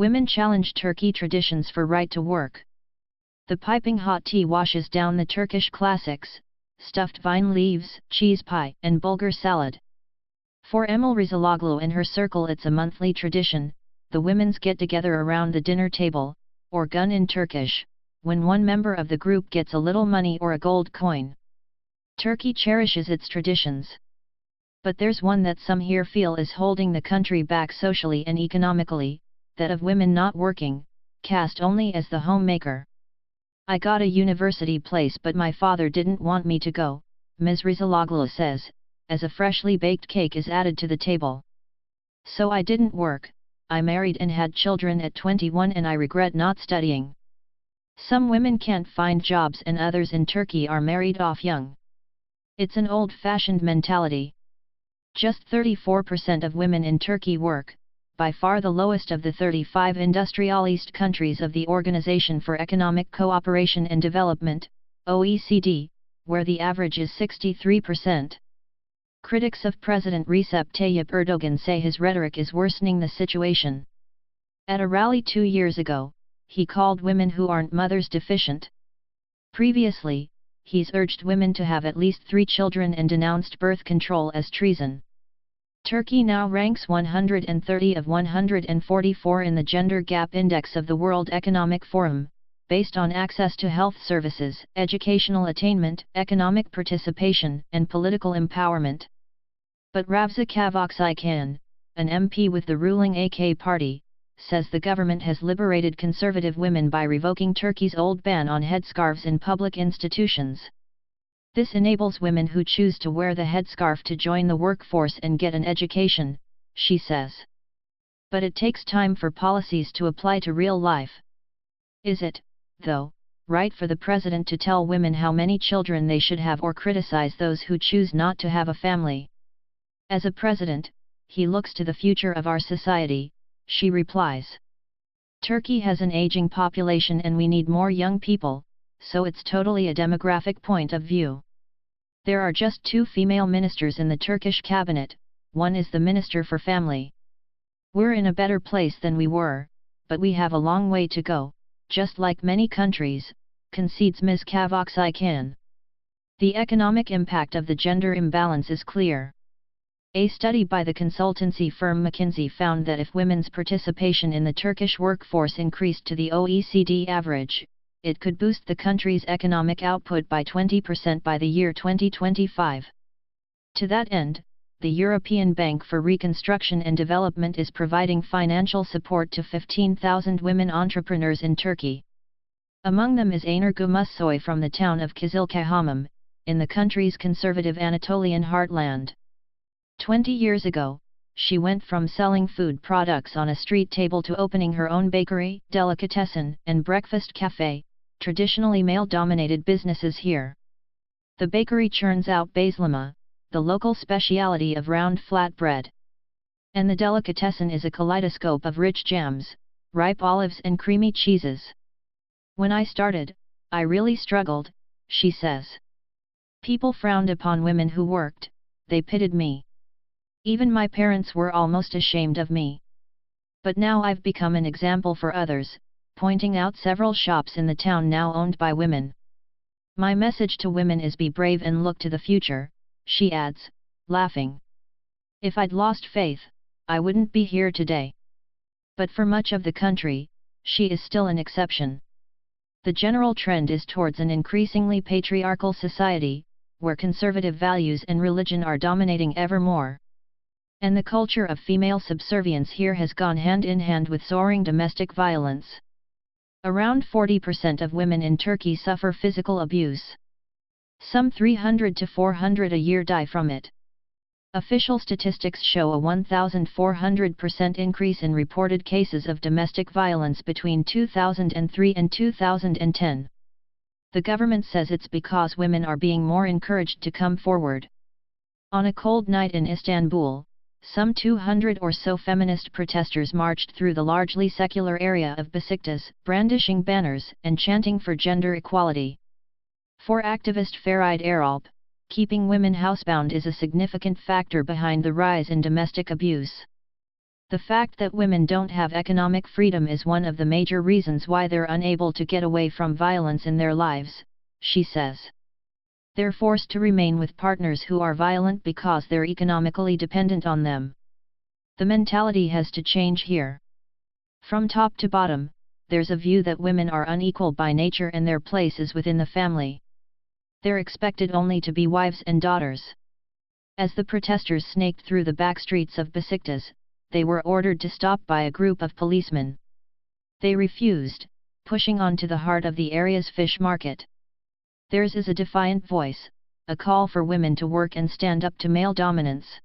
Women challenge Turkey traditions for right to work. The piping hot tea washes down the Turkish classics, stuffed vine leaves, cheese pie, and bulgur salad. For Emel Rizaloglu and her circle, it's a monthly tradition. The women's get together around the dinner table, or gun in Turkish, when one member of the group gets a little money or a gold coin. Turkey cherishes its traditions. But there's one that some here feel is holding the country back socially and economically, that of women not working, cast only as the homemaker. I got a university place but my father didn't want me to go, Ms. Rizaloglu says, as a freshly baked cake is added to the table. So I didn't work, I married and had children at 21 and I regret not studying. Some women can't find jobs and others in Turkey are married off young. It's an old-fashioned mentality. Just 34% of women in Turkey work, by far the lowest of the 35 industrialist countries of the Organization for Economic Cooperation and Development, OECD, where the average is 63%. Critics of President Recep Tayyip Erdogan say his rhetoric is worsening the situation. At a rally 2 years ago, he called women who aren't mothers deficient. Previously, he's urged women to have at least 3 children and denounced birth control as treason. Turkey now ranks 130 of 144 in the Gender Gap Index of the World Economic Forum, based on access to health services, educational attainment, economic participation, and political empowerment. But Ravza Kavakçıkan, an MP with the ruling AK party, says the government has liberated conservative women by revoking Turkey's old ban on headscarves in public institutions. This enables women who choose to wear the headscarf to join the workforce and get an education, she says. But it takes time for policies to apply to real life. Is it, though, right for the president to tell women how many children they should have or criticize those who choose not to have a family? As a president, he looks to the future of our society, she replies. Turkey has an aging population and we need more young people, so it's totally a demographic point of view. There are just 2 female ministers in the Turkish cabinet, one is the Minister for Family. We're in a better place than we were, but we have a long way to go, just like many countries, concedes Ms. Kavakçıkan. The economic impact of the gender imbalance is clear. A study by the consultancy firm McKinsey found that if women's participation in the Turkish workforce increased to the OECD average, it could boost the country's economic output by 20% by the year 2025. To that end, the European Bank for Reconstruction and Development is providing financial support to 15,000 women entrepreneurs in Turkey. Among them is Aynur Gümüşsoy from the town of Kızılcahamam, in the country's conservative Anatolian heartland. 20 years ago, she went from selling food products on a street table to opening her own bakery, delicatessen, and breakfast cafe, traditionally male-dominated businesses here. The bakery churns out bazlama, the local speciality of round flat bread. And the delicatessen is a kaleidoscope of rich jams, ripe olives and creamy cheeses. When I started, I really struggled, she says. People frowned upon women who worked, they pitted me. Even my parents were almost ashamed of me. But now I've become an example for others, pointing out several shops in the town now owned by women. My message to women is be brave and look to the future, she adds, laughing. If I'd lost faith, I wouldn't be here today. But for much of the country, she is still an exception. The general trend is towards an increasingly patriarchal society, where conservative values and religion are dominating ever more. And the culture of female subservience here has gone hand in hand with soaring domestic violence. Around 40% of women in Turkey suffer physical abuse. Some 300 to 400 a year die from it. Official statistics show a 1,400% increase in reported cases of domestic violence between 2003 and 2010. The government says it's because women are being more encouraged to come forward. On a cold night in Istanbul, some 200 or so feminist protesters marched through the largely secular area of Besiktas, brandishing banners and chanting for gender equality. For activist Farid Eralp, keeping women housebound is a significant factor behind the rise in domestic abuse. The fact that women don't have economic freedom is one of the major reasons why they're unable to get away from violence in their lives, she says. They're forced to remain with partners who are violent because they're economically dependent on them. The mentality has to change here. From top to bottom, there's a view that women are unequal by nature and their place is within the family. They're expected only to be wives and daughters. As the protesters snaked through the back streets of Besiktas, they were ordered to stop by a group of policemen. They refused, pushing on to the heart of the area's fish market. Theirs is a defiant voice, a call for women to work and stand up to male dominance.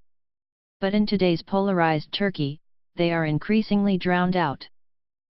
But in today's polarized Turkey, they are increasingly drowned out.